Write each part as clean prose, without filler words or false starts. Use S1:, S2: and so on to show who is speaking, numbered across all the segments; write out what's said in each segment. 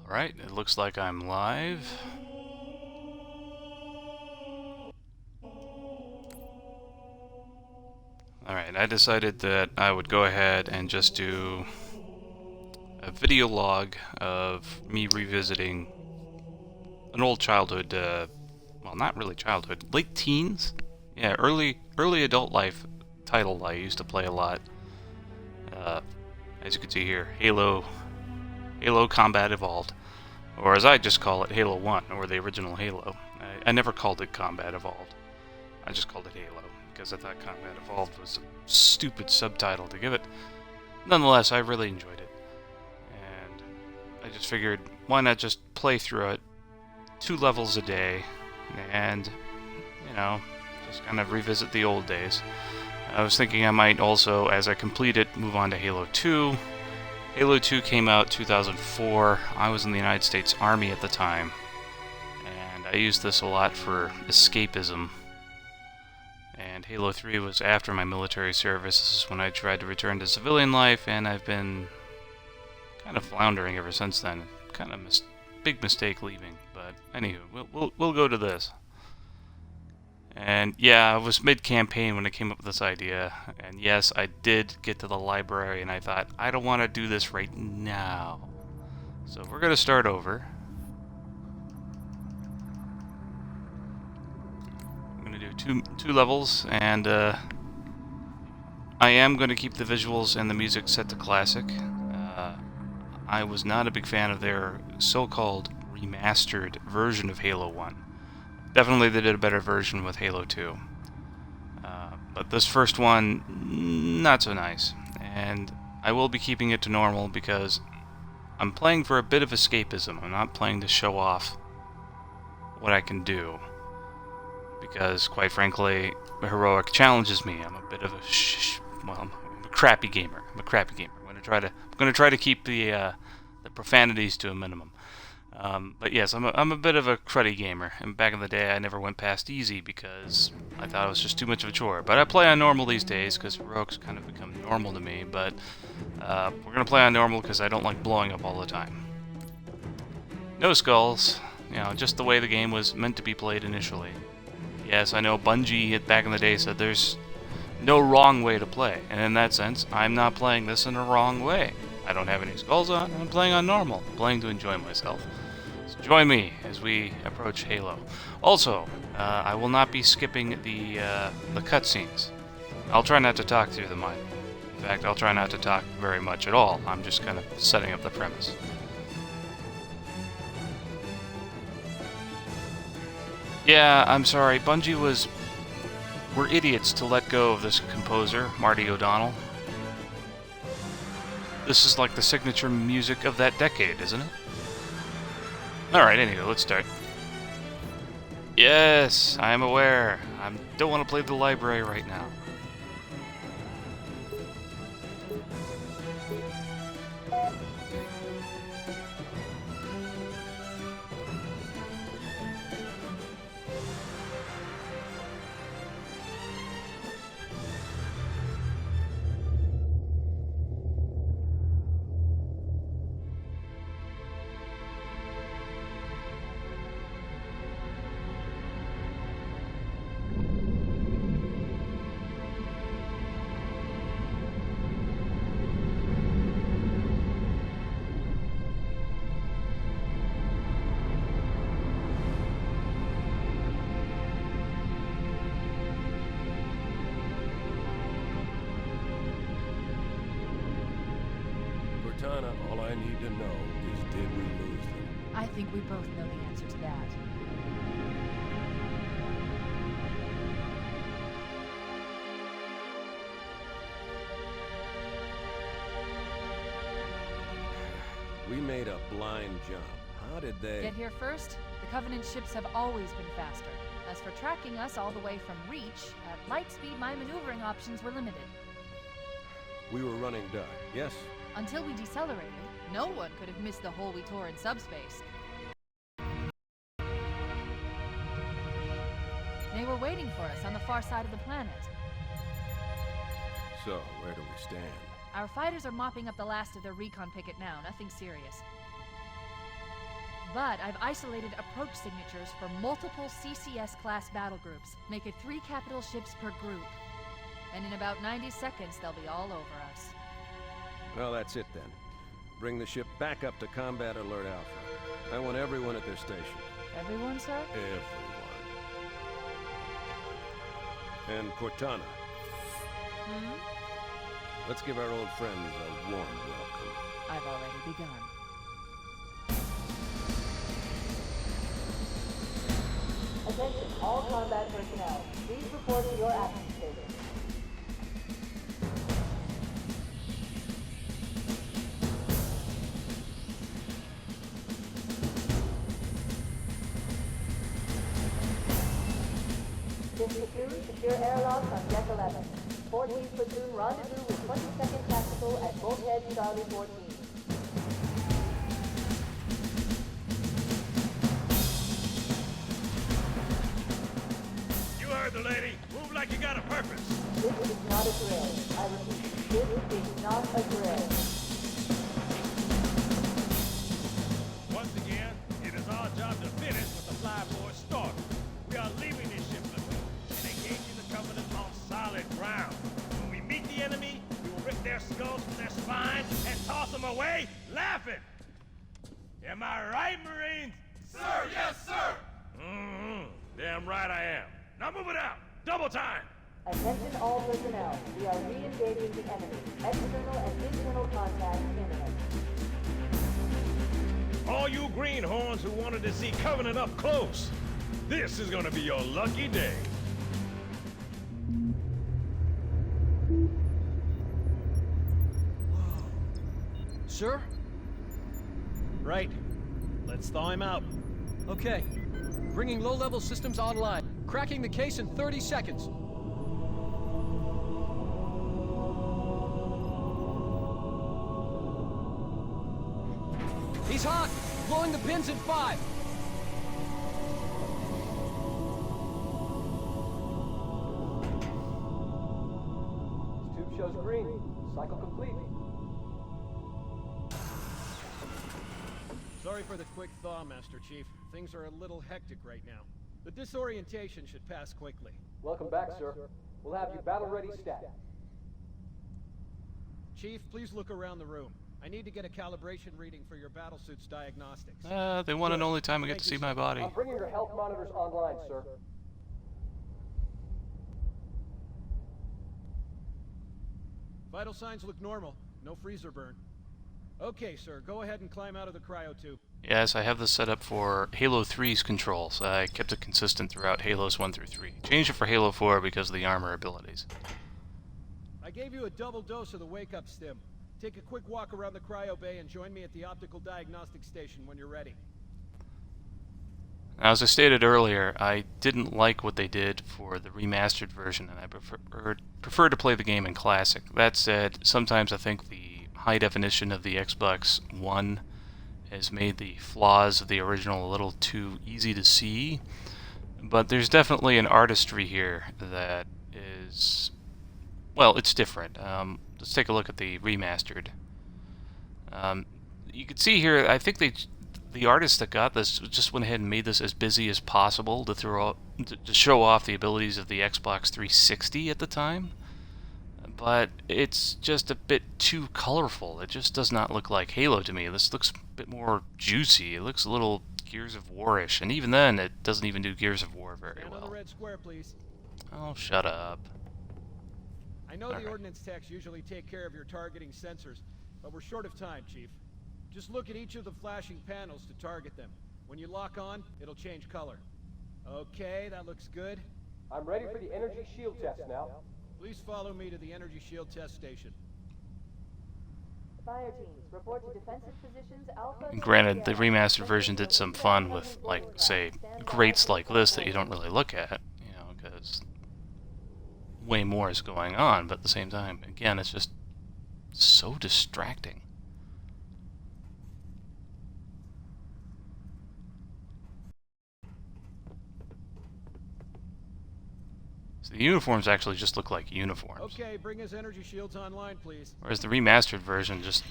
S1: Alright, it looks like I'm live. Alright, I decided that I would go ahead and just do a video log of me revisiting an old childhood, well, not really childhood, late teens? Yeah, early adult life title I used to play a lot. Uh, as you can see here, Halo Combat Evolved. Or as I just call it, Halo 1, or the original Halo. I never called it Combat Evolved. I just called it Halo, because I thought Combat Evolved was a stupid subtitle to give it. Nonetheless, I really enjoyed it. And I just figured, why not just play through it 2 levels a day, and, just kind of revisit the old days. I was thinking I might also, as I complete it, move on to Halo 2. Halo 2 came out 2004. I was in the United States Army at the time, and I used this a lot for escapism. And Halo 3 was after my military service. This is when I tried to return to civilian life, and I've been kind of floundering ever since then. Kind of big mistake leaving, but anywho, we'll go to this. And yeah, I was mid-campaign when I came up with this idea, and yes, I did get to the library, and I thought, I don't want to do this right now. So we're going to start over. I'm going to do two levels, and I am going to keep the visuals and the music set to classic. I was not a big fan of their so-called remastered version of Halo 1. Definitely they did a better version with Halo 2. But this first one, not so nice. And I will be keeping it to normal because I'm playing for a bit of escapism. I'm not playing to show off what I can do. Because, quite frankly, Heroic challenges me. I'm a bit of I'm a crappy gamer. I'm going to try to keep the profanities to a minimum. But yes, I'm a bit of a cruddy gamer, and back in the day I never went past easy because I thought it was just too much of a chore. But I play on normal these days because Heroic's kind of become normal to me, but we're going to play on normal because I don't like blowing up all the time. No skulls, just the way the game was meant to be played initially. Yes, I know Bungie back in the day said there's no wrong way to play, and in that sense, I'm not playing this in a wrong way. I don't have any skulls on, I'm playing on normal, playing to enjoy myself. So join me as we approach Halo. Also, I will not be skipping the cutscenes. I'll try not to talk through them. In fact, I'll try not to talk very much at all. I'm just kind of setting up the premise. Yeah, I'm sorry, Bungie were idiots to let go of this composer, Marty O'Donnell. This is like the signature music of that decade, isn't it? Alright, anyway, let's start. Yes, I am aware. I don't want to play the library right now.
S2: Cortana, all I need to know is did we lose them?
S3: I think we both know the answer to that.
S2: We made a blind jump. How did they...
S3: Get here first? The Covenant ships have always been faster. As for tracking us all the way from Reach, at light speed my maneuvering options were limited.
S2: We were running dark, yes?
S3: Until we decelerated, no one could have missed the hole we tore in subspace. They were waiting for us on the far side of the planet.
S2: So, where do we stand?
S3: Our fighters are mopping up the last of their recon picket now, nothing serious. But I've isolated approach signatures for multiple CCS-class battle groups. Make it 3 capital ships per group. And in about 90 seconds, they'll be all over us.
S2: Well, that's it then. Bring the ship back up to Combat Alert Alpha. I want everyone at their station.
S3: Everyone, sir?
S2: Everyone. And Cortana, let's give our old friends a warm welcome.
S3: I've already begun.
S4: Attention, all combat personnel. Please report to your action station. This platoon, secure airlocks on deck 11. 14th platoon rendezvous with 22nd Tactical at Bulkhead Charlie 14.
S5: You heard the lady. Move like you got a purpose.
S4: This is not a drill. I repeat, this is not a drill.
S5: Once again, it is our job to finish what the flyboys started. We are leaving this ship and engaging the Covenant on solid ground. When we meet the enemy, we will rip their skulls from their spines and toss them away, laughing. Am I right, Marines? Sir, yes, sir! Damn right I am. Now move it out! Double time!
S4: Attention all personnel. We are re-engaging the enemy. External and internal contact imminent.
S5: All you greenhorns who wanted to see Covenant up close, this is gonna be your lucky day.
S6: Sir?
S7: Right. Let's thaw him out.
S6: Okay. Bringing low-level systems online. Cracking the case in 30 seconds. He's hot! Blowing the pins in 5! This tube shows green. Cycle complete.
S7: Sorry for the quick thaw, Master Chief. Things are a little hectic right now. The disorientation should pass quickly.
S6: Welcome back, sir. We'll have you battle-ready stat.
S7: Chief, please look around the room. I need to get a calibration reading for your battlesuit's diagnostics.
S1: The one and only time I get to see my body.
S6: I'm bringing your health monitors online, sir.
S7: Vital signs look normal. No freezer burn. Okay, sir. Go ahead and climb out of the cryo tube.
S1: Yes, I have this set up for Halo 3's controls. I kept it consistent throughout Halos 1 through 3. Changed it for Halo 4 because of the armor abilities.
S7: I gave you a double dose of the wake-up stim. Take a quick walk around the cryo bay and join me at the optical diagnostic station when you're ready.
S1: Now, as I stated earlier, I didn't like what they did for the remastered version, and I prefer to play the game in Classic. That said, sometimes I think the high definition of the Xbox One has made the flaws of the original a little too easy to see, but there's definitely an artistry here that is, well, it's different. Let's take a look at the remastered. You can see here, I think the artists that got this just went ahead and made this as busy as possible to show off the abilities of the Xbox 360 at the time. But it's just a bit too colorful. It just does not look like Halo to me. This looks a bit more juicy. It looks a little Gears of War-ish, and even then, it doesn't even do Gears of War very
S7: Stand on
S1: well.
S7: the red square, please.
S1: Oh, shut up.
S7: I know
S1: All
S7: the
S1: right.
S7: ordnance techs usually take care of your targeting sensors, but we're short of time, Chief. Just look at each of the flashing panels to target them. When you lock on, it'll change color. Okay, that looks good.
S6: I'm ready for the energy shield test now.
S7: Please follow me to the energy shield test station.
S4: Fire teams, report to defensive positions Alpha.
S1: And granted, the remastered version did some fun with, like, say, grates like this that you don't really look at, you know, because way more is going on, but at the same time, again, it's just so distracting. So the uniforms actually just look like uniforms.
S7: Okay, bring his energy shields online, please.
S1: Whereas the remastered version just,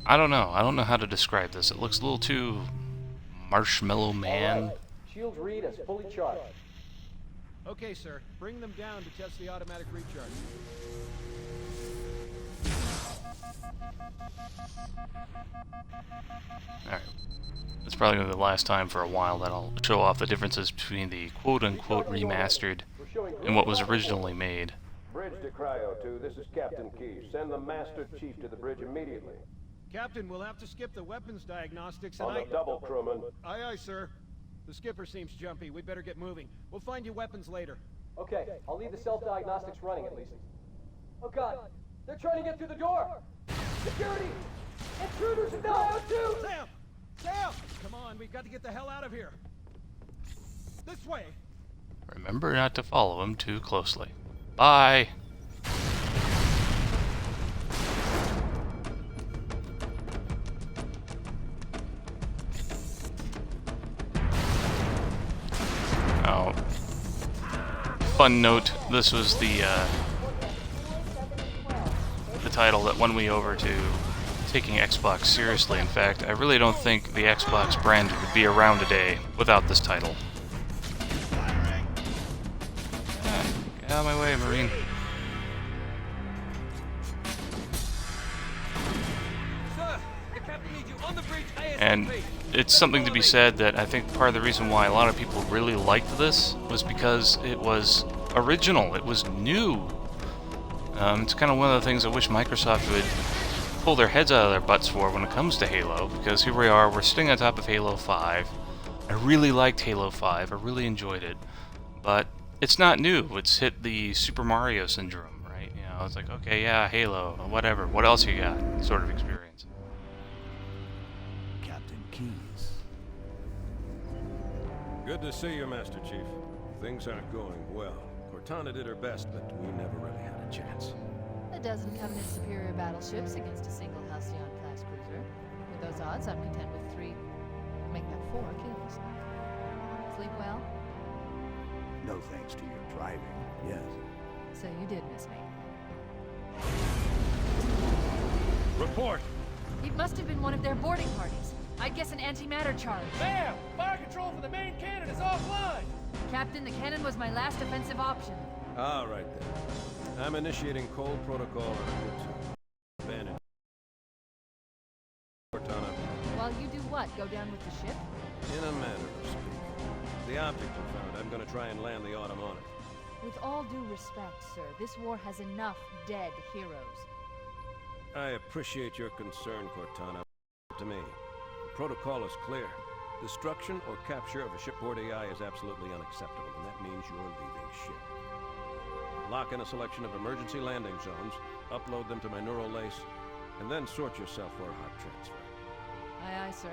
S1: I don't know how to describe this. It looks a little too Marshmallow Man.
S8: All right. Shields read as fully charged.
S7: Okay, sir. Bring them down to test the automatic recharge.
S1: Alright. It's probably going to be the last time for a while that I'll show off the differences between the quote-unquote remastered and what was originally made.
S2: Bridge to Cryo 2, this is Captain Keyes. Send the Master Chief to the bridge immediately.
S7: Captain, we'll have to skip the weapons diagnostics and
S2: On the double, crewman.
S7: Aye, aye, sir. The skipper seems jumpy. We'd better get moving. We'll find you weapons later.
S8: Okay, I'll leave the self-diagnostics running at least. Oh god, they're trying to get through the door! Security! Intruders in Cryo 2!
S7: Sam! Sam! Come on, we've got to get the hell out of here. This way!
S1: Remember not to follow him too closely. Bye! Oh. Fun note, this was the title that won me over to taking Xbox seriously. In fact, I really don't think the Xbox brand would be around today without this title. Get out of my way, Marine.
S7: Sir, the captain needs you on the bridge ASAP.
S1: And it's something to be said that I think part of the reason why a lot of people really liked this was because it was original, it was new. It's kind of one of the things I wish Microsoft would pull their heads out of their butts for when it comes to Halo, because here we are, we're sitting on top of Halo 5. I really liked Halo 5, I really enjoyed it, but it's not new. It's hit the Super Mario syndrome, right? You know, it's like, okay, yeah, Halo, whatever, what else you got? Sort of experience.
S9: Captain Keyes.
S2: Good to see you, Master Chief. Things aren't going well. Cortana did her best, but we never really had a chance.
S3: A dozen Covenant superior battleships against a single Halcyon-class cruiser. With those odds, I'm content with 3, or make that 4 kills. Sleep well?
S9: No thanks to your driving, yes.
S3: So you did miss me.
S5: Report!
S3: It must have been one of their boarding parties. I'd guess an antimatter charge.
S6: Bam! Fire control for the main cannon is offline!
S3: Captain, the cannon was my last offensive option.
S2: All right, then. I'm initiating cold protocol on Route 2. Abandon. Cortana.
S3: While you do what? Go down with the ship?
S2: In a manner of speaking. The object we found, I'm gonna try and land the Autumn on it.
S3: With all due respect, sir, this war has enough dead heroes.
S2: I appreciate your concern, Cortana. To me, the protocol is clear. Destruction or capture of a shipboard AI is absolutely unacceptable, and that means you're leaving ship. Lock in a selection of emergency landing zones, upload them to my neural lace, and then sort yourself for a hot transfer.
S3: Aye, aye, sir.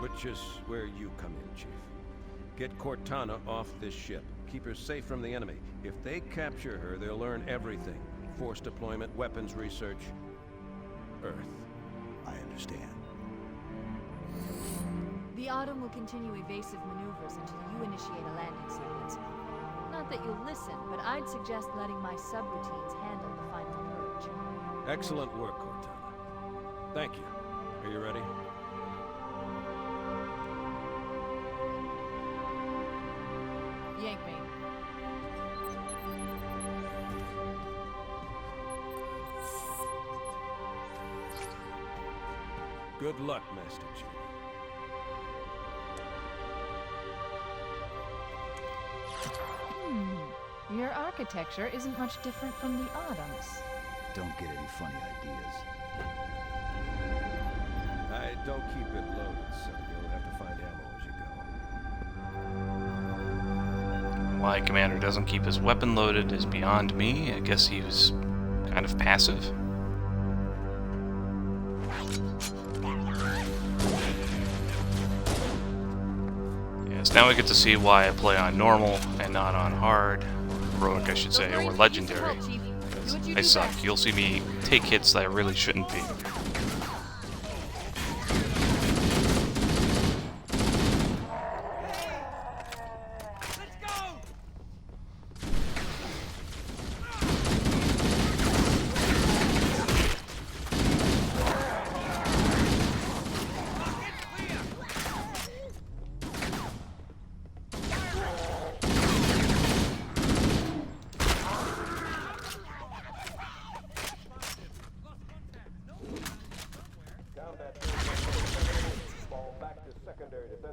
S2: Which is where you come in, Chief. Get Cortana off this ship. Keep her safe from the enemy. If they capture her, they'll learn everything. Force deployment, weapons research, Earth.
S9: I understand.
S3: The Autumn will continue evasive maneuvers until you initiate a landing sequence. Not that you'll listen, but I'd suggest letting my subroutines handle the final purge.
S2: Excellent work, Cortana. Thank you. Are you ready?
S3: Yank me.
S2: Good luck, Master Chief.
S3: Your architecture isn't much different from the Autumn's.
S9: Don't get any funny ideas.
S2: I don't keep it loaded, so you'll have to find ammo as you go.
S1: Why Commander doesn't keep his weapon loaded is beyond me. I guess he was kind of passive. Yes, now we get to see why I play on normal and not on hard. Heroic, I should say, or legendary. I suck. You'll see me take hits that I really shouldn't be.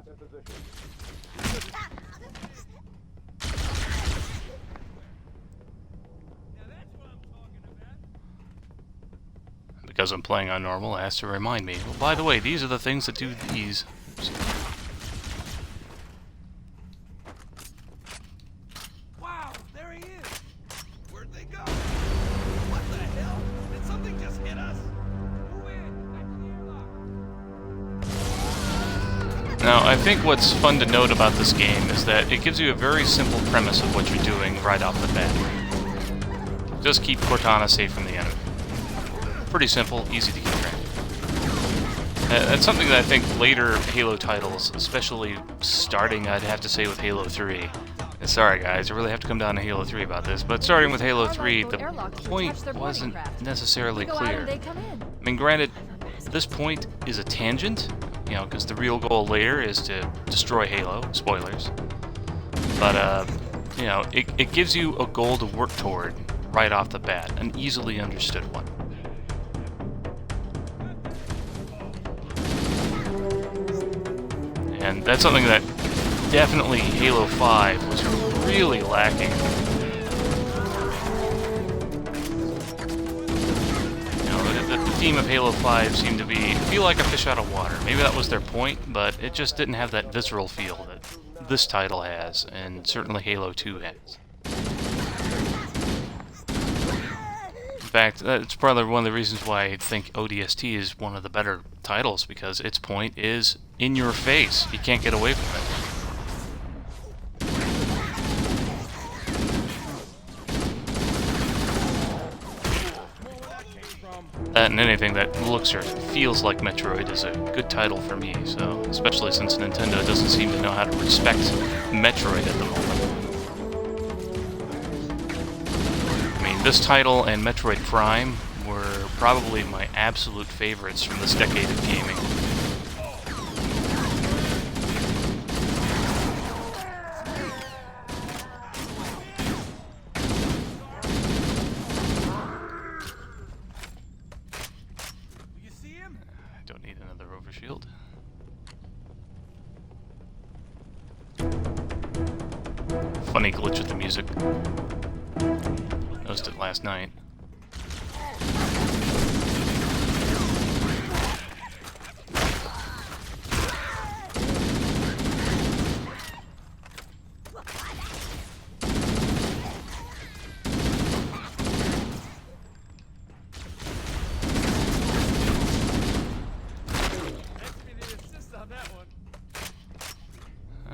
S2: defensive position.
S1: Because I'm playing on normal, it has to remind me. Well, by the way, these are the things that do these.
S5: Wow, there he is! Where'd they go? What the hell? Did something just hit us? Move in!
S1: Now, I think what's fun to note about this game is that it gives you a very simple premise of what you're doing right off the bat. Just keep Cortana safe from the enemy. Pretty simple, easy to keep track. That's something that I think later Halo titles, especially starting, I'd have to say, with Halo 3. And sorry guys, I really have to come down to Halo 3 about this, but starting with Halo 3, the point wasn't necessarily clear. I mean, granted, this point is a tangent, you know, because the real goal later is to destroy Halo, spoilers. But, you know, it gives you a goal to work toward right off the bat, an easily understood one. And that's something that definitely Halo 5 was really lacking. You know, the theme of Halo 5 seemed to be feel like a fish out of water. Maybe that was their point, but it just didn't have that visceral feel that this title has, and certainly Halo 2 has. In fact, that's probably one of the reasons why I think ODST is one of the better titles, because its point is in your face. You can't get away from it. That and anything that looks or feels like Metroid is a good title for me, so especially since Nintendo doesn't seem to know how to respect Metroid at the moment. I mean, this title and Metroid Prime were probably my absolute favorites from this decade of gaming. Shield. Funny glitch with the music. Noticed it last night.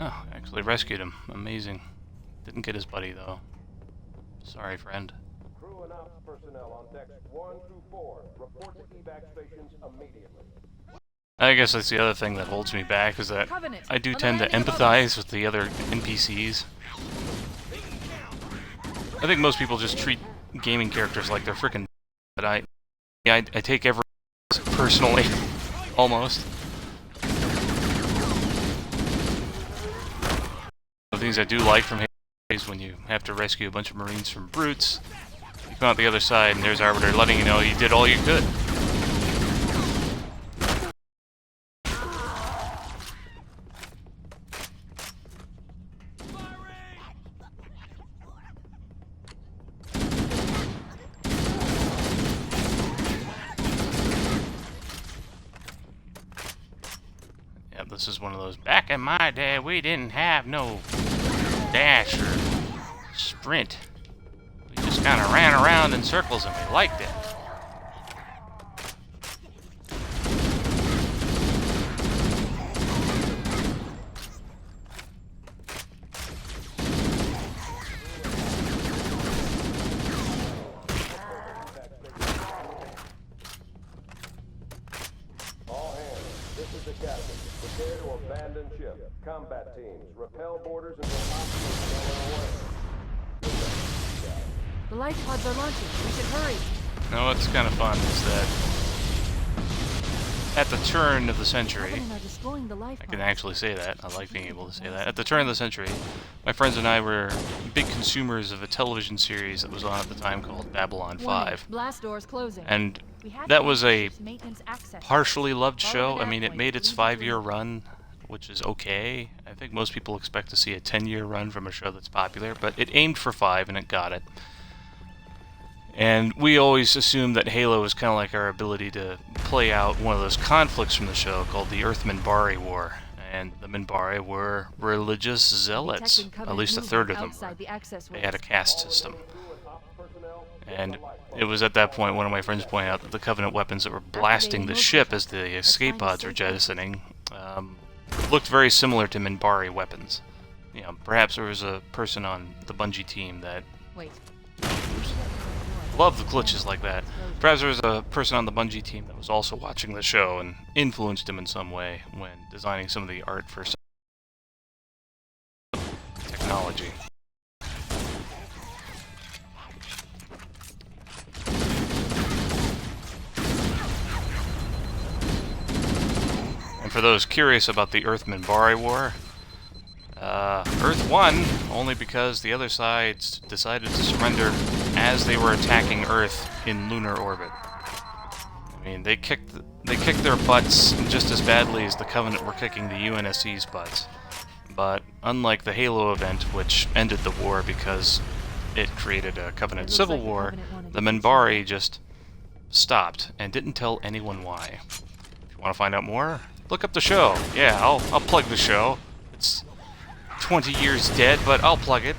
S1: Oh, actually rescued him. Amazing. Didn't get his buddy, though. Sorry, friend.
S2: Crew and ops personnel on decks 1 through 4. Report to evac stations immediately.
S1: I guess that's the other thing that holds me back, is that I do tend to empathize with the other NPCs. I think most people just treat gaming characters like they're frickin', but I take every personally, almost. The things I do like from Halo is when you have to rescue a bunch of Marines from brutes, you come out the other side and there's Arbiter letting you know you did all you could. Yeah, this is one of those, back in my day we didn't have no dash or sprint. We just kind of ran around in circles and we liked it.
S2: All hands, this is the captain. Prepare to abandon ship. Combat teams, repel boarders and will away.
S3: The light pods are launching. We should hurry.
S1: Now what's kind of fun is that at the turn of the century,
S3: Covenant are destroying the life
S1: I can
S3: pods.
S1: actually say that, I like being able to say that, at the turn of the century, my friends and I were big consumers of a television series that was on at the time called Babylon 5.
S3: Blast doors closing.
S1: And
S3: We had
S1: that
S3: to
S1: was a
S3: maintenance access.
S1: partially loved
S3: Follow
S1: show.
S3: the
S1: I mean, it
S3: nav
S1: made
S3: point,
S1: its
S3: lead the
S1: 5-year
S3: group.
S1: run which is okay. I think most people expect to see a 10-year run from a show that's popular, but it aimed for 5 and it got it. And we always assumed that Halo was kind of like our ability to play out one of those conflicts from the show called the Earth-Minbari War. And the Minbari were religious zealots. At least a third of them were. They had a caste system. And it was at that point one of my friends pointed out that the Covenant weapons that were blasting the ship as the escape pods were jettisoning looked very similar to Minbari weapons. You know, perhaps there was a person on the Bungie team that loved the glitches like that. Perhaps there was a person on the Bungie team that was also watching the show and influenced him in some way when designing some of the art for technology. And for those curious about the Earth-Minbari War, Earth won only because the other side decided to surrender as they were attacking Earth in lunar orbit. I mean, they kicked their butts just as badly as the Covenant were kicking the UNSC's butts. But unlike the Halo event, which ended the war because it created a Covenant civil war, the Minbari just stopped and didn't tell anyone why. If you want to find out more, look up the show. Yeah, I'll plug the show. It's 20 years dead, but I'll plug it.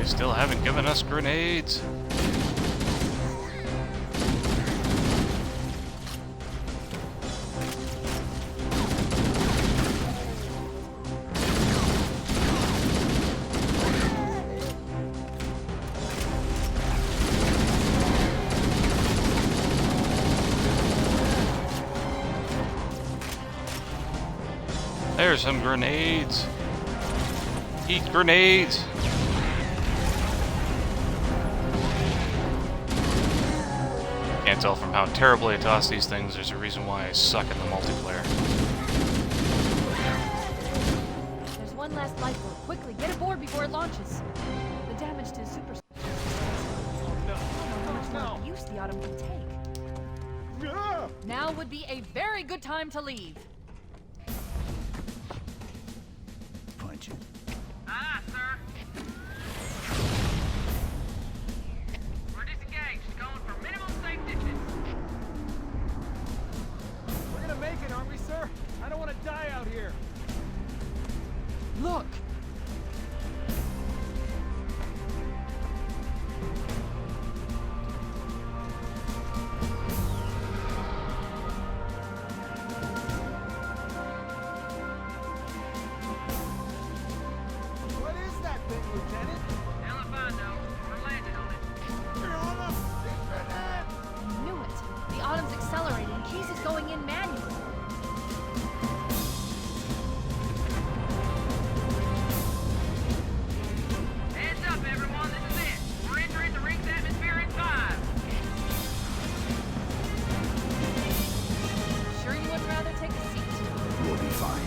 S1: Still haven't given us grenades. There's some grenades. Eat grenades. Can't tell from how terribly I toss these things, there's a reason why I suck in the multiplayer.
S3: There's one last lifeboat. Quickly, get aboard before it launches. The damage to super... how much more use the Autumn can take. Now would be a very good time to leave.
S9: Punch it.
S10: Aye, sir. We're disengaged, going for minimum safe distance.
S7: We're gonna make it, aren't we, sir? I don't want to die out here.
S6: Look!
S7: What is that thing, Lieutenant?
S10: Hell if I know. We're landing on it.
S3: I knew it. The Autumn's accelerating. Keys is going in manually.
S10: Heads up, everyone. This is it. We're entering the ring's atmosphere in 5.
S3: Sure you wouldn't rather take a seat?
S9: We'll be fine.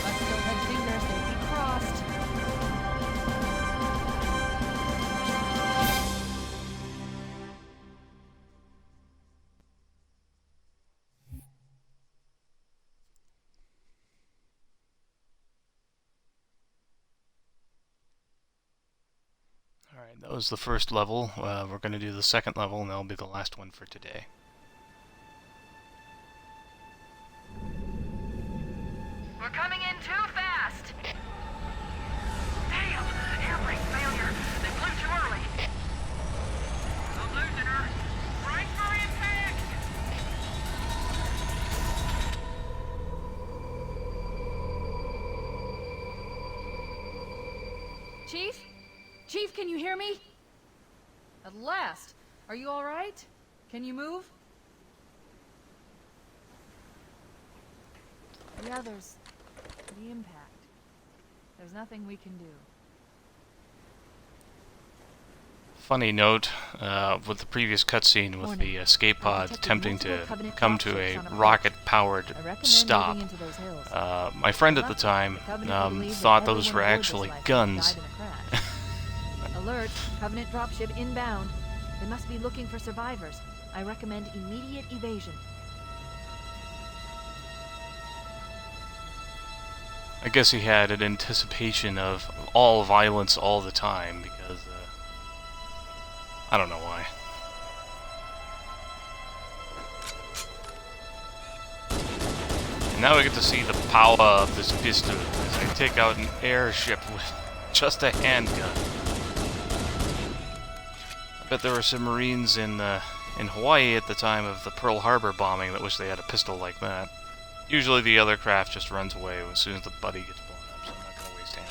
S3: Let's still have fingers, they'll be crossed.
S1: Alright, that was the first level. We're going to do the second level, and that'll be the last one for today.
S10: We're coming in too fast. Damn! Air brake failure. They flew too early. I'm losing her. Brace for impact.
S3: Chief? Chief, can you hear me? At last. Are you all right? Can you move? Yeah, there's the impact. There's nothing we can do.
S1: Funny note, with the previous cutscene with the escape pod attempting to come to a rocket-powered stop, my friend at the time thought those were actually guns.
S3: Alert, Covenant dropship inbound. They must be looking for survivors. I recommend immediate evasion.
S1: I guess he had an anticipation of all violence all the time, because, I don't know why. And now we get to see the power of this pistol as I take out an airship with just a handgun. I bet there were some Marines in Hawaii at the time of the Pearl Harbor bombing that wish they had a pistol like that. Usually the other craft just runs away as soon as the buddy gets blown up, so I'm not going to waste ammo.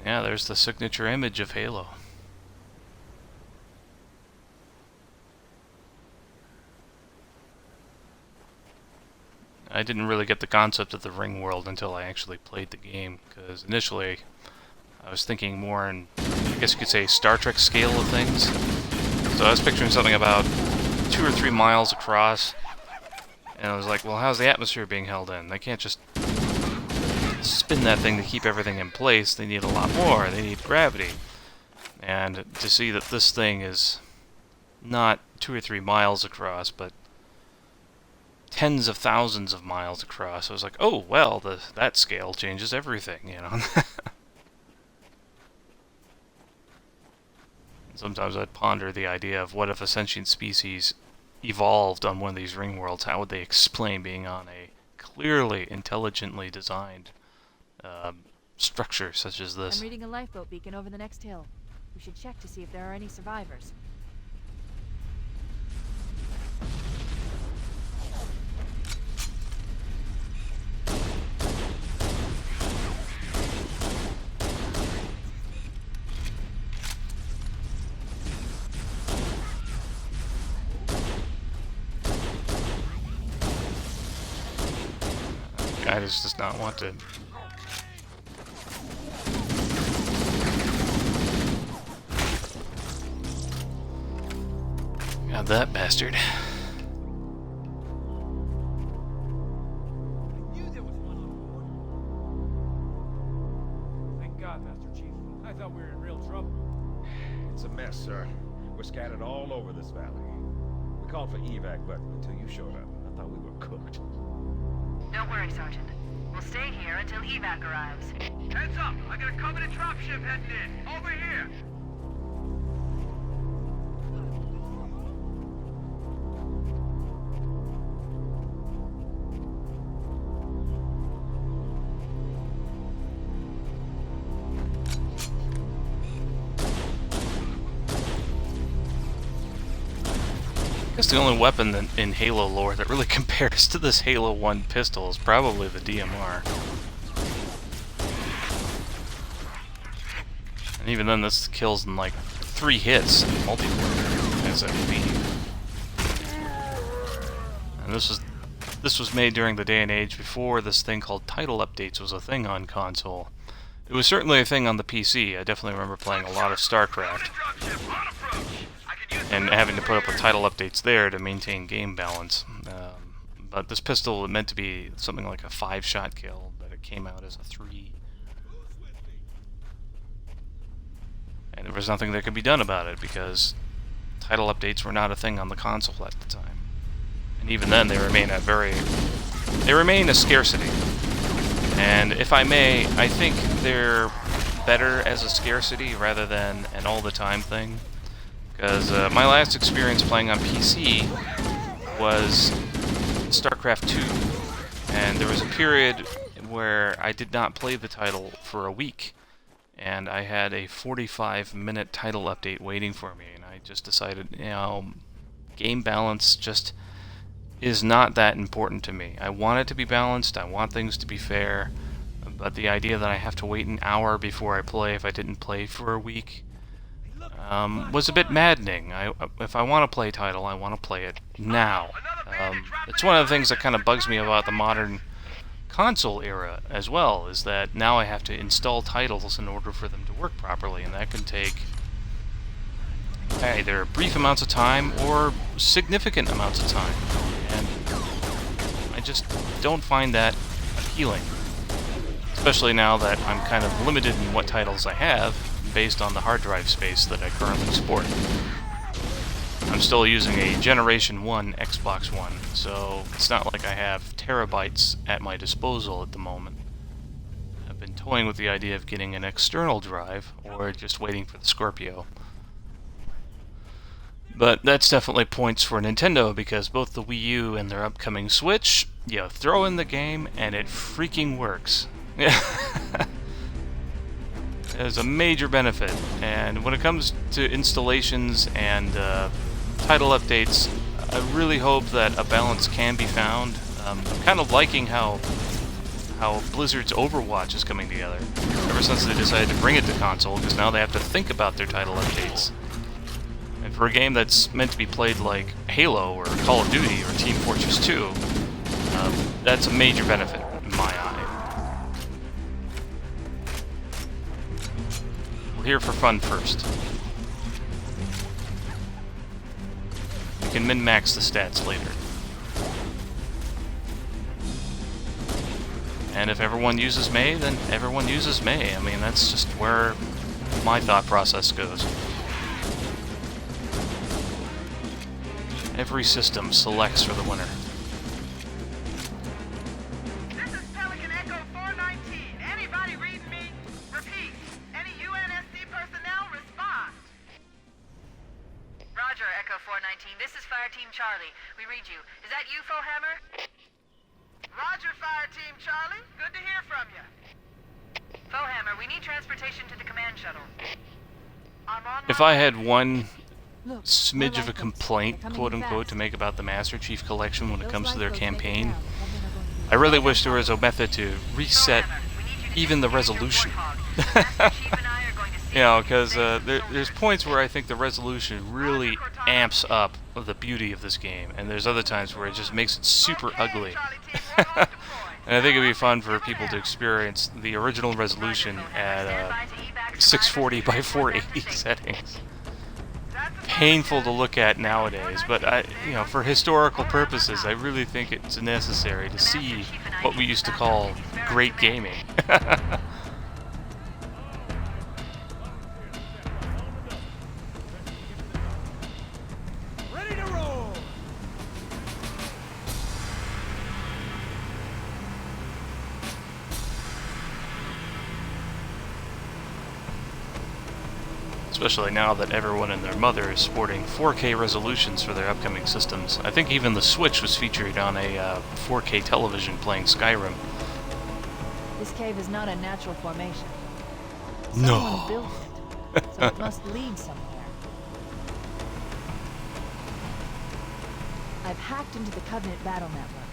S1: Yeah, there's the signature image of Halo. I didn't really get the concept of the ring world until I actually played the game, because initially I was thinking more in, I guess you could say, Star Trek scale of things. So I was picturing something about 2 or 3 miles across, and I was like, well, how's the atmosphere being held in? They can't just spin that thing to keep everything in place. They need a lot more. They need gravity. And to see that this thing is not 2 or 3 miles across, but tens of thousands of miles across, I was like, oh, well, that scale changes everything, you know. Sometimes I'd ponder the idea of what if a sentient species evolved on one of these ring worlds, how would they explain being on a clearly intelligently designed structure such as this?
S3: I'm reading a lifeboat beacon over the next hill. We should check to see if there are any survivors.
S1: Guy just does not want to. Got that bastard.
S5: Thank God, Master Chief. I thought we were in real trouble.
S2: It's a mess, sir. We're scattered all over this valley. We called for evac, but until you showed up, I thought we were cooked.
S10: Don't worry, Sergeant. We'll stay here until evac arrives.
S5: Heads up! I got a Covenant dropship heading in. Over here!
S1: I guess the only weapon in Halo lore that really compares to this Halo 1 pistol is probably the DMR. And even then, this kills in like 3 hits in multiplayer as a beam. And this was made during the day and age before this thing called title updates was a thing on console. It was certainly a thing on the PC. I definitely remember playing a lot of StarCraft and having to put up with title updates there to maintain game balance. But this pistol was meant to be something like a 5-shot kill, but it came out as a 3. And there was nothing that could be done about it because title updates were not a thing on the console at the time. And even then, they remain a scarcity. And if I may, I think they're better as a scarcity rather than an all-the-time thing. Because my last experience playing on PC was StarCraft 2, and there was a period where I did not play the title for a week, and I had a 45-minute title update waiting for me, and I just decided, you know, game balance just is not that important to me. I want it to be balanced, I want things to be fair, but the idea that I have to wait an hour before I play if I didn't play for a week was a bit maddening. If I want to play title, I want to play it now. It's one of the things that kind of bugs me about the modern console era as well, is that now I have to install titles in order for them to work properly, and that can take either brief amounts of time or significant amounts of time, and I just don't find that appealing, especially now that I'm kind of limited in what titles I have based on the hard drive space that I currently support. I'm still using a Generation 1 Xbox One, so it's not like I have terabytes at my disposal at the moment. I've been toying with the idea of getting an external drive, or just waiting for the Scorpio. But that's definitely points for Nintendo, because both the Wii U and their upcoming Switch, you throw in the game and it freaking works. There's a major benefit, and when it comes to installations and title updates, I really hope that a balance can be found. I'm kind of liking how Blizzard's Overwatch is coming together, ever since they decided to bring it to console, because now they have to think about their title updates. And for a game that's meant to be played like Halo or Call of Duty or Team Fortress 2, that's a major benefit in my eye. We're here for fun first. We can min-max the stats later. And if everyone uses May, then everyone uses May. I mean, that's just where my thought process goes. Every system selects for the winner.
S10: This is Pelican Echo 419. Anybody reading me? Repeat. Any UNSC personnel respond. Roger, Echo 419. This is Fire Team Charlie. We read you. Is that you, Fohammer? Roger, Fire Team Charlie. Good to hear from you. Fohammer, we need transportation to the command shuttle. I'm on
S1: If I had one smidge of a complaint, quote-unquote, to make about the Master Chief Collection when it comes to their campaign, I really wish there was a method to reset even the resolution. You know, because there's points where I think the resolution really amps up the beauty of this game, and there's other times where it just makes it super ugly. And I think it'd be fun for people to experience the original resolution at 640 by 480 settings. Painful to look at nowadays, but you know, for historical purposes, I really think it's necessary to see what we used to call great gaming.
S7: Ready to roll!
S1: Especially now that everyone and their mother is sporting 4K resolutions for their upcoming systems. I think even the Switch was featured on a 4K television playing Skyrim.
S3: This cave is not a natural formation.
S1: No.
S3: Someone built it, so it must lead somewhere. I've hacked into the Covenant battle network.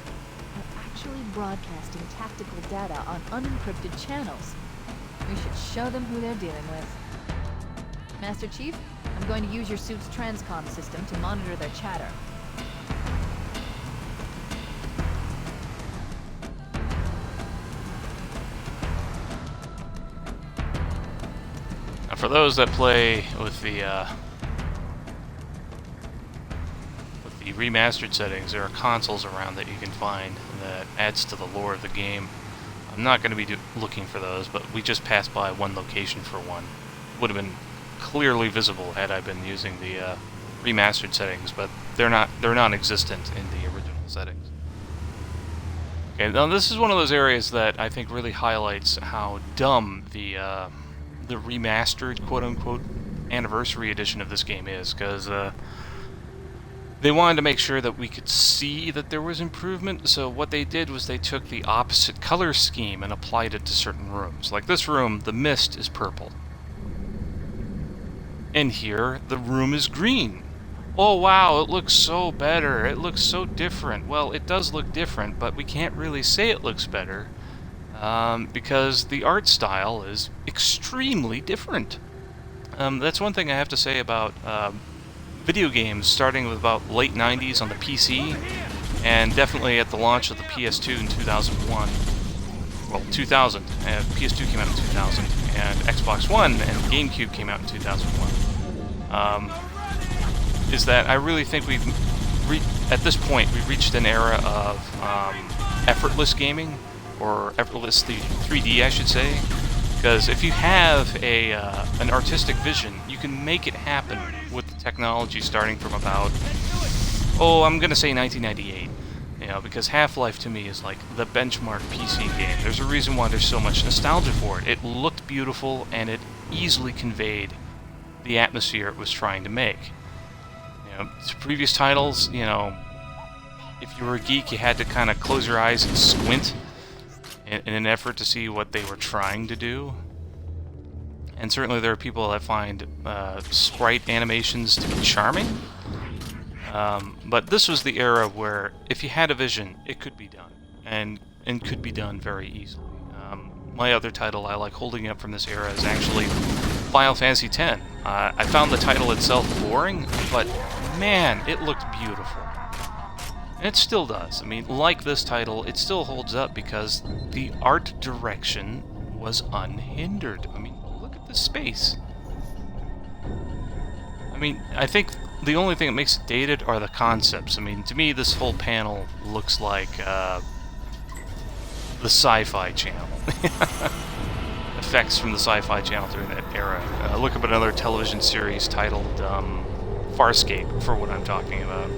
S3: They're actually broadcasting tactical data on unencrypted channels. We should show them who they're dealing with. Master Chief, I'm going to use your suit's transcom system to monitor their chatter.
S1: Now, for those that play with the remastered settings, there are consoles around that you can find that adds to the lore of the game. I'm not going to be looking for those, but we just passed by one location for one. Would have been clearly visible had I been using the remastered settings, but they're non-existent in the original settings. Okay, now this is one of those areas that I think really highlights how dumb the remastered, quote-unquote, anniversary edition of this game is, because They wanted to make sure that we could see that there was improvement, so what they did was they took the opposite color scheme and applied it to certain rooms. Like this room, the mist is purple. And here, the room is green. Oh wow, it looks so better. It looks so different. Well, it does look different, but we can't really say it looks better because the art style is extremely different. That's one thing I have to say about video games starting with about late 90s on the PC, and definitely at the launch of the PS2 in 2001. Well, 2000. PS2 came out in 2000, and Xbox One and GameCube came out in 2001. Is that I really think at this point, we've reached an era of effortless gaming, or effortless 3D, I should say. Because if you have an artistic vision, you can make it happen with the technology starting from about, I'm going to say 1998. You know, because Half-Life to me is like the benchmark PC game. There's a reason why there's so much nostalgia for it. It looked beautiful, and it easily conveyed the atmosphere it was trying to make. You know, previous titles, you know, if you were a geek, you had to kind of close your eyes and squint in an effort to see what they were trying to do. And certainly there are people that find sprite animations to be charming. But this was the era where if you had a vision, it could be done. And could be done very easily. My other title I like holding up from this era is actually Final Fantasy X. I found the title itself boring, but man, it looked beautiful. And it still does. I mean, like this title, it still holds up because the art direction was unhindered. I mean, look at the space. I mean, I think the only thing that makes it dated are the concepts. I mean, to me, this whole panel looks like the Sci-Fi Channel. Effects from the Sci-Fi Channel during that era. Look up another television series titled Farscape for what I'm talking about.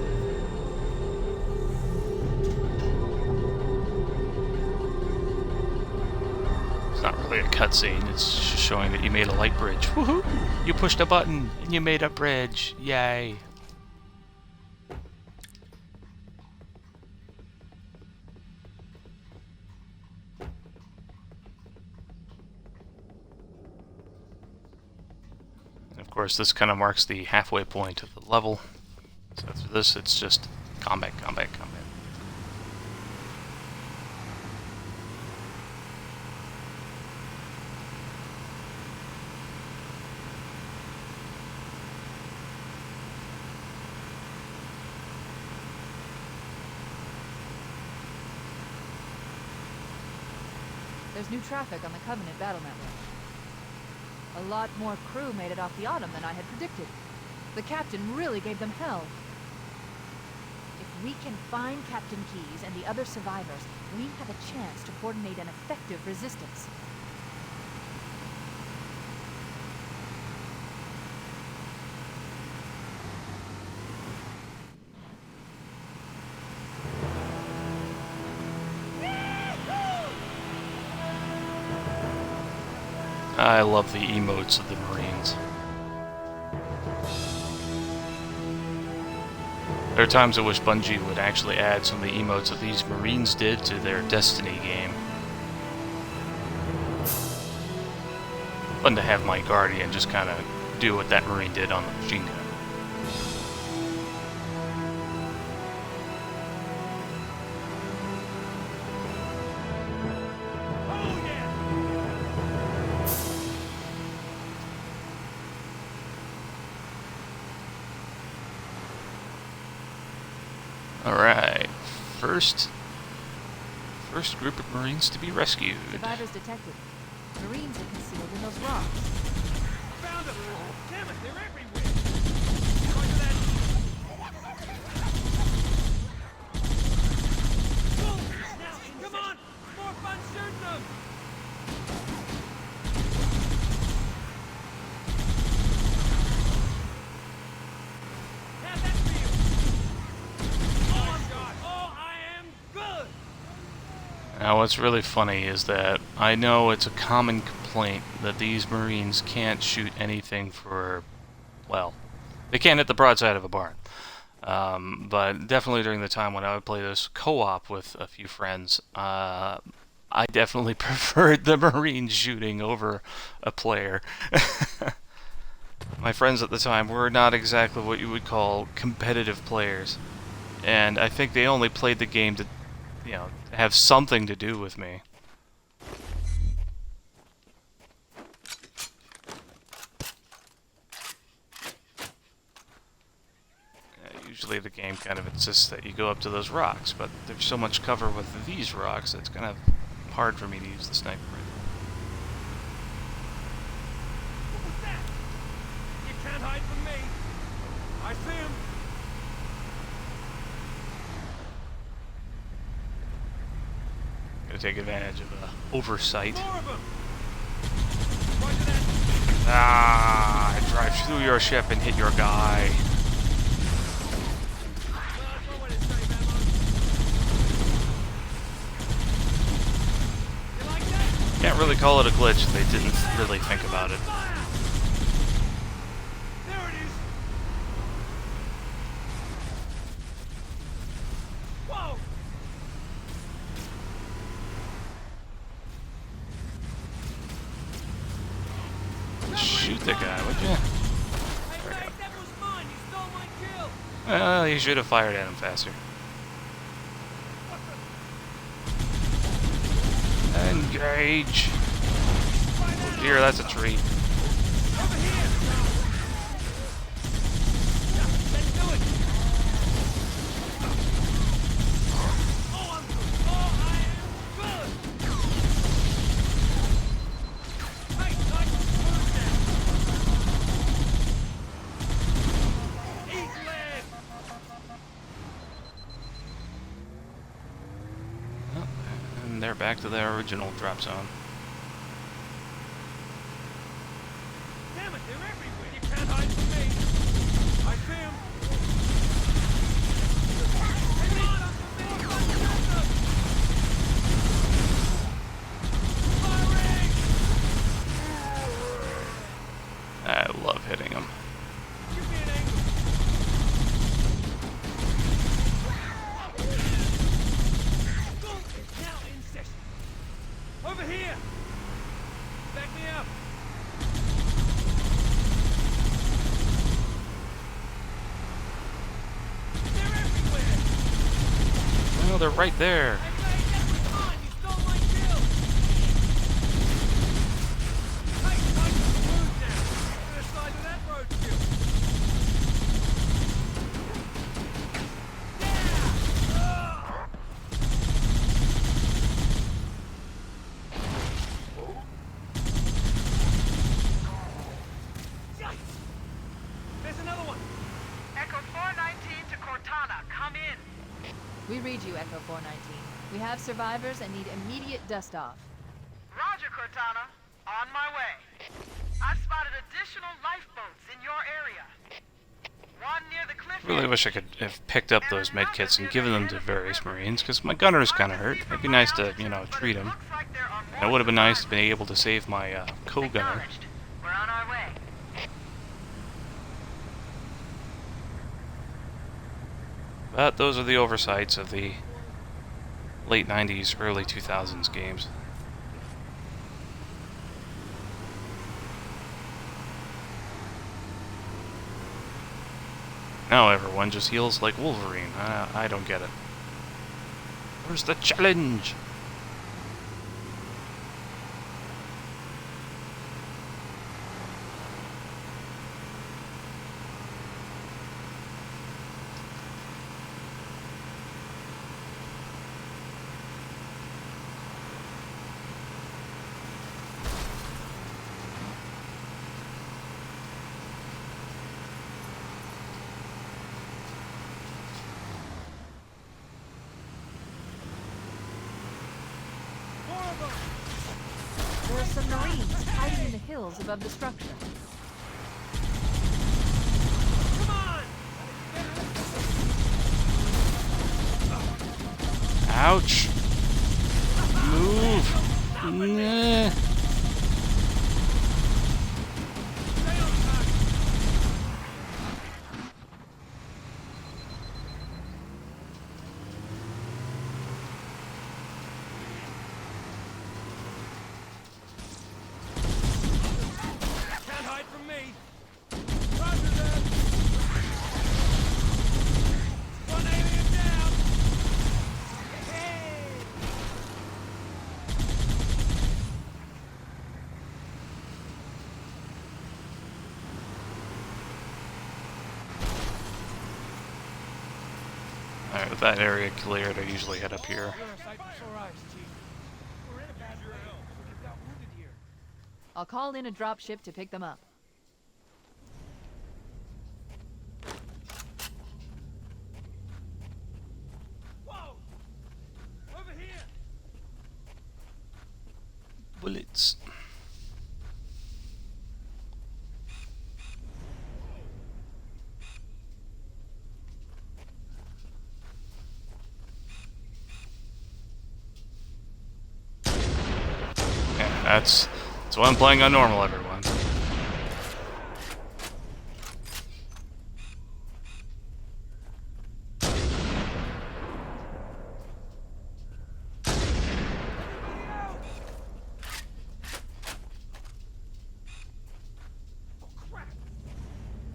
S1: It's not really a cutscene, it's just showing that you made a light bridge. Woohoo! You pushed a button and you made a bridge. Yay! Of course, this kind of marks the halfway point of the level. So after this, it's just combat, combat, combat.
S3: There's new traffic on the Covenant battle network. A lot more crew made it off the Autumn than I had predicted. The captain really gave them hell. If we can find Captain Keyes and the other survivors, we have a chance to coordinate an effective resistance.
S1: I love the emotes of the Marines. There are times I wish Bungie would actually add some of the emotes that these Marines did to their Destiny game. Fun to have my Guardian just kind of do what that Marine did on the machine gun. Alright, first group of Marines to be rescued.
S3: Survivors detected. Marines are concealed in those rocks.
S5: Found them! Damn it, they're everywhere! Going to that... Now, come on! More fun shooting them! How's that feel? Oh, I'm God! Oh, I am good!
S1: Now what's really funny is that I know it's a common complaint that these Marines can't shoot anything for, well, they can't hit the broadside of a barn. But definitely during the time when I would play this co-op with a few friends, I definitely preferred the Marine shooting over a player. My friends at the time were not exactly what you would call competitive players, and I think they only played the game to, you know, have something to do with me. Usually the game kind of insists that you go up to those rocks, but there's so much cover with these rocks, it's kind of hard for me to use the sniper rifle.
S5: What was that? You can't hide from me. I see him.
S1: Gonna take advantage of oversight.
S5: More of them. Roger that.
S1: Ah! I drive through your ship and hit your guy. Can't really call it a glitch. They didn't really think about it.
S5: There it is. Whoa.
S1: Shoot the guy, would you?
S5: Hey, mate, that was mine. You stole my kill.
S1: Well, you should have fired at him faster. Engage! Oh dear, that's a tree.
S5: Over here. Let's do it. Oh, I'm good. Oh, I am good. Hey, nice move now. Eat lead.
S1: Oh, and they're back to their original drop zone.
S5: Damn it, they're everywhere. You can't hide from me. I see him. Hang on, Uncle Bill. Firing!
S1: I love hitting him.
S5: Give me an angle. Assault is now in session. Over here. Back me up. They're everywhere.
S1: Oh, they're right there.
S5: Hey, mate, that was mine. You stole my kill. Hey, nice move now. Other side of that roadkill. Yeah. Yikes. There's another one.
S10: Echo 419 to Cortana, come in.
S3: We read you, Echo 419. We have survivors and need immediate dust-off.
S10: Roger, Cortana. On my way. I've spotted additional lifeboats in your area. One near the cliff.
S1: Really wish I could have picked up those medkits and given them to various Marines, because my gunner's kind of hurt. It'd be nice to, you know, treat him. And it would have been nice to be able to save my co-gunner.
S10: Acknowledged. We're on our way.
S1: But those are the oversights of the late 90s, early 2000s games. Now everyone just heals like Wolverine. I don't get it. Where's the challenge?
S3: There are some Marines hiding in the hills above the structure.
S5: Come on!
S1: Ouch! Move! Nah.
S5: Stay on target.
S1: Alright, with that area cleared, I usually head up here.
S3: I'll call in a dropship to pick them up.
S5: Whoa! Over here!
S1: Bullets. Yeah, that's why I'm playing on normal, everyone.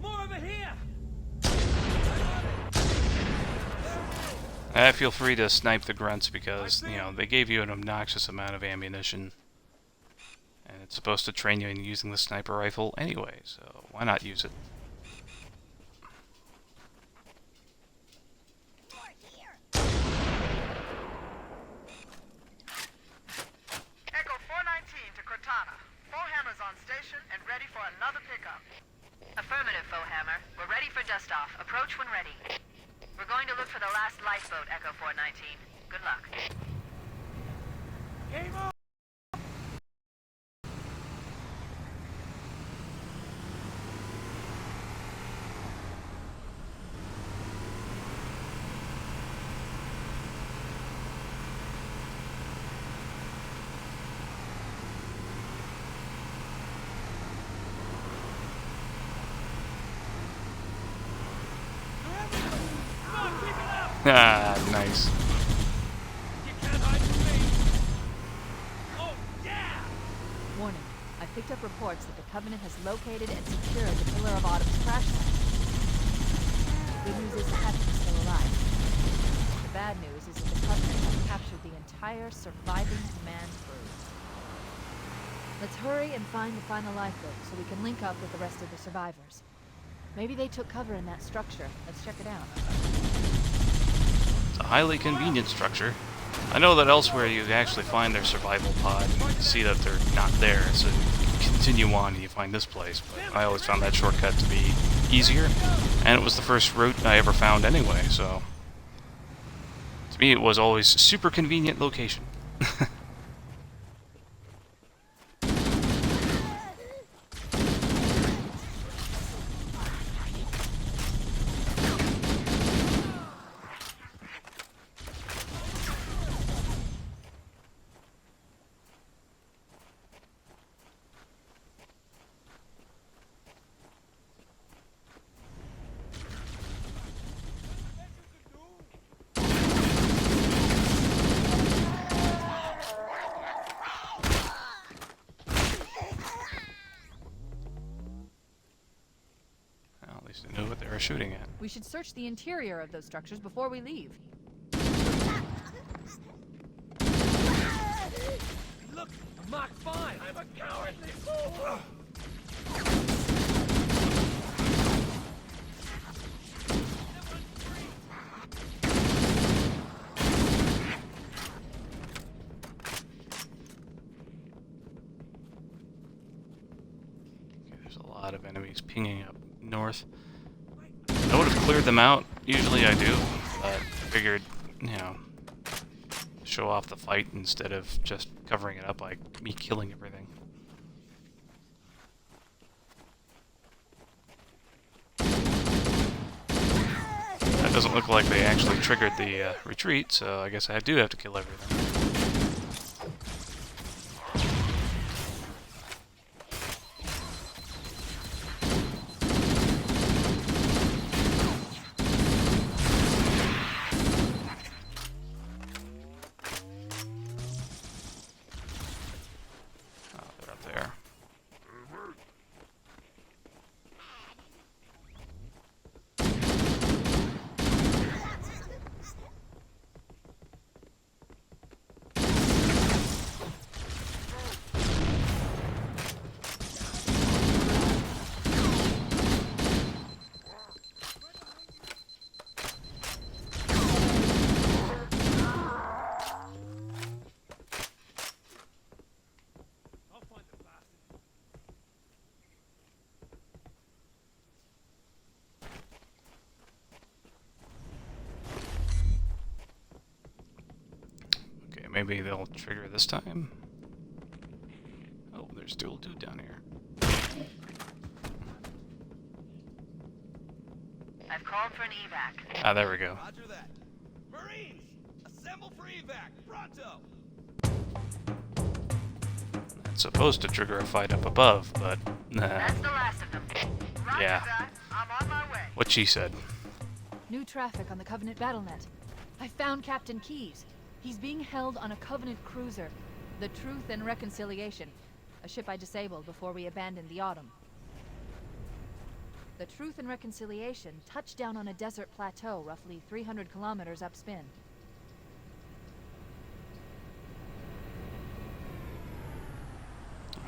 S5: More over here!
S1: Feel free to snipe the grunts because, you know, they gave you an obnoxious amount of ammunition. And it's supposed to train you in using the sniper rifle anyway, so why not use it?
S10: Echo 419 to Cortana. Foehammer's on station and ready for another pickup. Affirmative, Foehammer. We're ready for dust-off. Approach when ready. We're going to look for the last lifeboat, Echo 419. Good luck.
S5: Game on!
S1: Ah, nice.
S5: You can't hide from me! Oh, yeah!
S3: Warning. I picked up reports that the Covenant has located and secured the Pillar of Autumn's crash site. The good news is the Heaven is still alive. The bad news is that the Covenant has captured the entire surviving command crew. Let's hurry and find the final lifeboat so we can link up with the rest of the survivors. Maybe they took cover in that structure. Let's check it out.
S1: It's a highly convenient structure. I know that elsewhere you actually find their survival pod and see that they're not there, so you continue on and you find this place, but I always found that shortcut to be easier, and it was the first route I ever found anyway, so to me it was always a super convenient location. Well, at least I knew what they were shooting at.
S3: We should search the interior of those structures before we leave.
S5: Look, a Mach 5! I'm a cowardly fool!
S1: Okay, there's a lot of enemies pinging up north. I would have cleared them out. Usually I do, but I figured, you know, show off the fight instead of just covering it up like me killing everything. That doesn't look like they actually triggered the retreat, so I guess I do have to kill everything. maybe they'll trigger this time? Oh, there's still a dude down here.
S10: I've called for an evac.
S1: Ah, there we go.
S5: Roger that. Marines, assemble for evac. Pronto.
S1: It's supposed to trigger a fight up above, but nah.
S10: That's the last of them. Roger
S1: Yeah.
S10: that. I'm on my way.
S1: What she said.
S3: New traffic on the Covenant BattleNet. I found Captain Keyes. He's being held on a Covenant cruiser, the Truth and Reconciliation, a ship I disabled before we abandoned the Autumn. The Truth and Reconciliation touched down on a desert plateau roughly 300 kilometers upspin.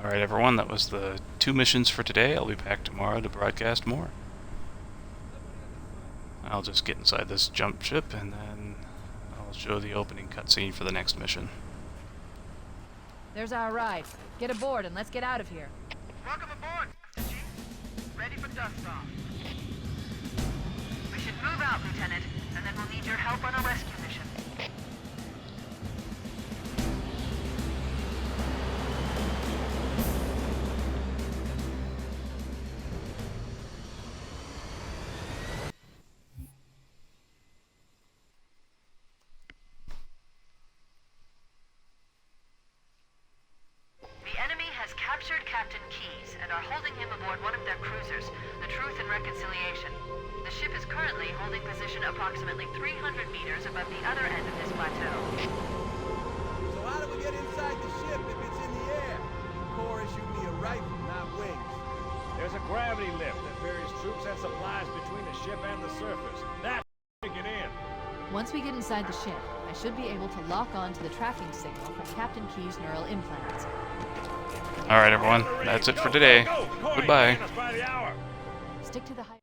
S1: Alright everyone, that was the 2 missions for today. I'll be back tomorrow to broadcast more. I'll just get inside this jump ship and then I'll show the opening cutscene for the next mission.
S3: There's our ride. Get aboard and let's get out of here.
S10: Welcome aboard, Mr. Chief. Ready for dust off. We should move out, Lieutenant, and then we'll need your help on a rescue mission. The enemy has captured Captain Keyes and are holding him aboard one of their cruisers, the Truth and Reconciliation. The ship is currently holding position approximately 300 meters above the other end of this plateau.
S5: So how do we get inside the ship if it's in the air? The Corps issued me a rifle, not wings.
S7: There's a gravity lift that ferries troops and supplies between the ship and the surface. That's get in.
S3: Once we get inside the ship, I should be able to lock on to the tracking signal from Captain Keyes' neural implants.
S1: Alright everyone, that's it for today.
S5: Go, go. The Corps ain't
S1: Goodbye.
S5: paying us by the hour.
S3: Stick to the high...